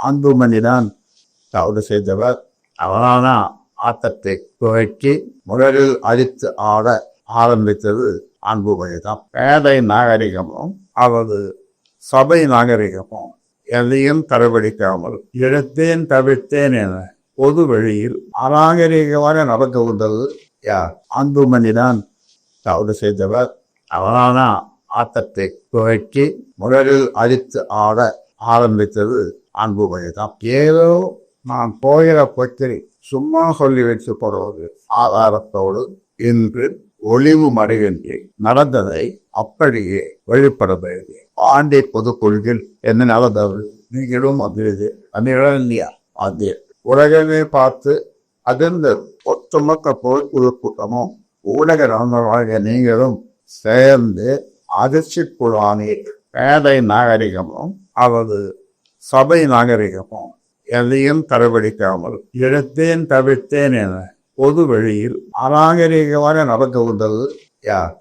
அன்புமணிதான் தவறு செய்தவர். அவரான ஆட்டத்தை துவக்கி முதலில் அழித்து ஆட ஆரம்பித்தது அன்புமணிதான். பேதை நாகரிகமும் அவரது சபை நாகரிகமும் எதையும் கடைபிடிக்காமல் எடுத்தேன் தவிர்த்தேன் என பொது வழியில் அநாகரிகமாக நடந்து கொண்டது யார்? அன்புமணிதான் தவறு செய்தவர். அவரான ஆட்டத்தை துவக்கி முதலில் அழித்து ஆட ஆரம்பித்தது அன்புமணிதான். ஏதோ நான் போகிற பற்றி சும்மா சொல்லி வச்சு போடுவது ஆதாரத்தோடு இன்று ஒளிவு மறைவின்றி நடந்ததை அப்படியே வெளிப்படுகிறது. ஆண்டை பொது கொள்கையில் என்ன நடந்தது? நீங்களும் அது இல்லையா? அது உலகமே பார்த்து அதிர்ந்த ஒட்டுமொத்த பொருட்குழு கூட்டமும் ஊடக நண்பர்களாக நீங்களும் சேர்ந்து அதிர்ச்சிக்குள்ளானீர். பேதை நாகரிகமும் அவரது சபை நாகரிகமும் எதையும் கடைபிடிக்காமல் எடுத்தேன் தவிர்த்தேன் என பொது வழியில் அநாகரிகமாக நடந்து கொண்டது யார்?